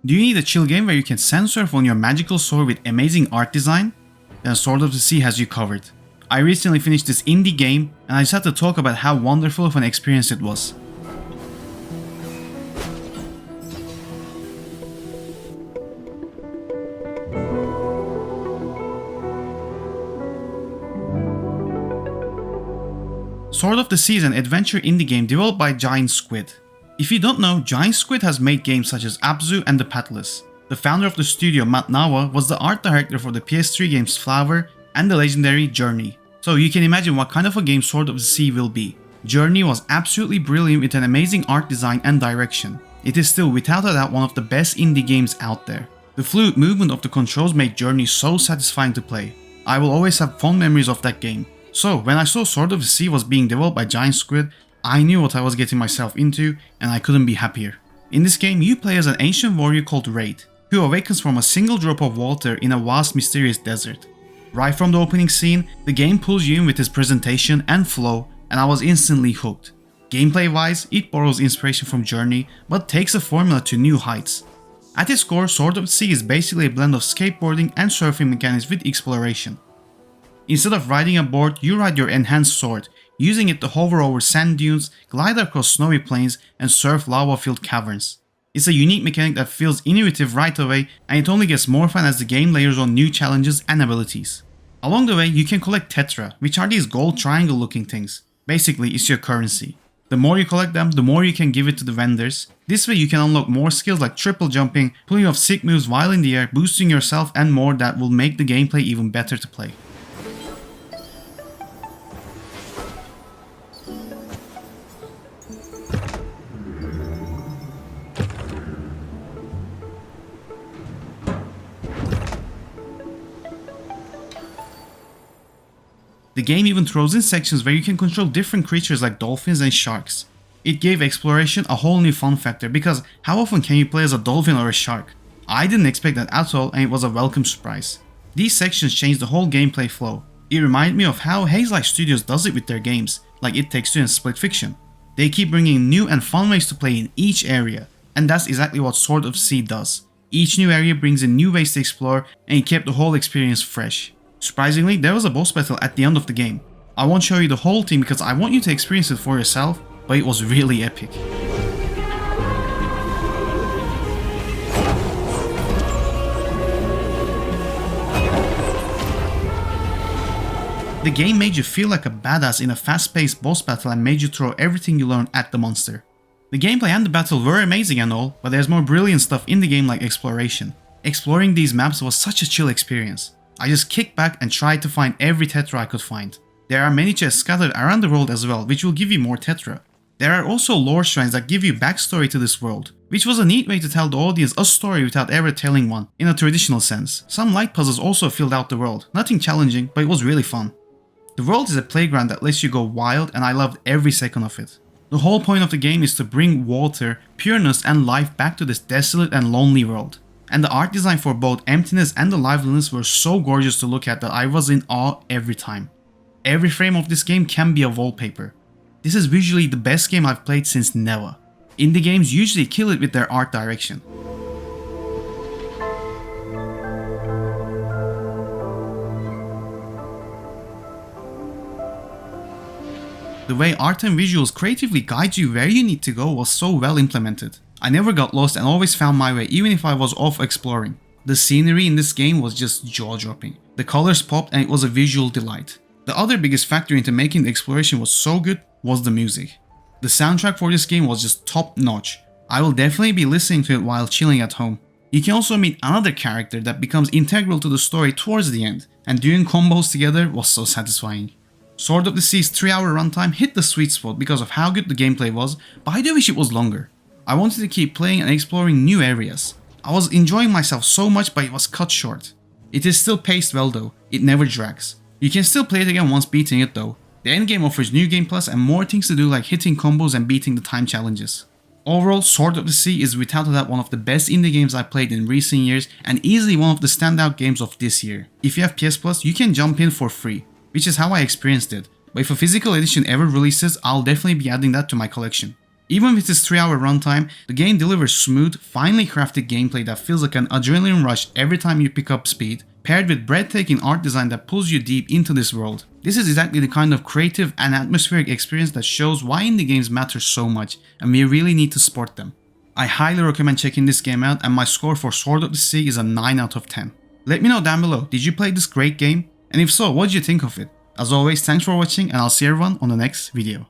Do you need a chill game where you can sand surf on your magical sword with amazing art design? Then Sword of the Sea has you covered. I recently finished this indie game and I just had to talk about how wonderful of an experience it was. Sword of the Sea is an adventure indie game developed by Giant Squid. If you don't know, Giant Squid has made games such as Abzû and The Pathless. The founder of the studio, Matt Nawa, was the art director for the PS3 games Flower and the legendary Journey. So you can imagine what kind of a game Sword of the Sea will be. Journey was absolutely brilliant with an amazing art design and direction. It is still without a doubt one of the best indie games out there. The fluid movement of the controls made Journey so satisfying to play. I will always have fond memories of that game. So when I saw Sword of the Sea was being developed by Giant Squid, I knew what I was getting myself into and I couldn't be happier. In this game you play as an ancient warrior called Raid, who awakens from a single drop of water in a vast mysterious desert. Right from the opening scene, the game pulls you in with its presentation and flow and I was instantly hooked. Gameplay wise, it borrows inspiration from Journey but takes the formula to new heights. At its core, Sword of the Sea is basically a blend of skateboarding and surfing mechanics with exploration. Instead of riding a board, you ride your enhanced sword, using it to hover over sand dunes, glide across snowy plains, and surf lava-filled caverns. It's a unique mechanic that feels innovative right away, and it only gets more fun as the game layers on new challenges and abilities. Along the way, you can collect tetra, which are these gold triangle looking things. Basically, it's your currency. The more you collect them, the more you can give it to the vendors. This way you can unlock more skills like triple jumping, pulling off sick moves while in the air, boosting yourself and more that will make the gameplay even better to play. The game even throws in sections where you can control different creatures like dolphins and sharks. It gave exploration a whole new fun factor because how often can you play as a dolphin or a shark? I didn't expect that at all and it was a welcome surprise. These sections changed the whole gameplay flow. It reminded me of how Haze-like Studios does it with their games, like It Takes Two and Split Fiction. They keep bringing new and fun ways to play in each area, and that's exactly what Sword of the Sea does. Each new area brings in new ways to explore and it kept the whole experience fresh. Surprisingly, there was a boss battle at the end of the game. I won't show you the whole thing because I want you to experience it for yourself, but it was really epic. The game made you feel like a badass in a fast-paced boss battle and made you throw everything you learned at the monster. The gameplay and the battle were amazing and all, but there's more brilliant stuff in the game like exploration. Exploring these maps was such a chill experience. I just kicked back and tried to find every tetra I could find. There are many chests scattered around the world as well, which will give you more tetra. There are also lore shrines that give you backstory to this world, which was a neat way to tell the audience a story without ever telling one, in a traditional sense. Some light puzzles also filled out the world, nothing challenging, but it was really fun. The world is a playground that lets you go wild and I loved every second of it. The whole point of the game is to bring water, pureness and life back to this desolate and lonely world. And the art design for both emptiness and the liveliness were so gorgeous to look at that I was in awe every time. Every frame of this game can be a wallpaper. This is visually the best game I've played since never. Indie games usually kill it with their art direction. The way art and visuals creatively guide you where you need to go was so well implemented. I never got lost and always found my way even if I was off exploring. The scenery in this game was just jaw-dropping. The colors popped and it was a visual delight. The other biggest factor into making the exploration was so good was the music. The soundtrack for this game was just top notch. I will definitely be listening to it while chilling at home. You can also meet another character that becomes integral to the story towards the end, and doing combos together was so satisfying. Sword of the Sea's 3-hour runtime hit the sweet spot because of how good the gameplay was, but I do wish it was longer. I wanted to keep playing and exploring new areas. I was enjoying myself so much but it was cut short. It is still paced well though, it never drags. You can still play it again once beating it though. The endgame offers new game plus and more things to do like hitting combos and beating the time challenges. Overall, Sword of the Sea is without a doubt one of the best indie games I've played in recent years and easily one of the standout games of this year. If you have PS Plus, you can jump in for free, which is how I experienced it, but if a physical edition ever releases, I'll definitely be adding that to my collection. Even with its 3-hour runtime, the game delivers smooth, finely crafted gameplay that feels like an adrenaline rush every time you pick up speed, paired with breathtaking art design that pulls you deep into this world. This is exactly the kind of creative and atmospheric experience that shows why indie games matter so much, and we really need to support them. I highly recommend checking this game out, and my score for Sword of the Sea is a 9 out of 10. Let me know down below, did you play this great game? And if so, what did you think of it? As always, thanks for watching, and I'll see everyone on the next video.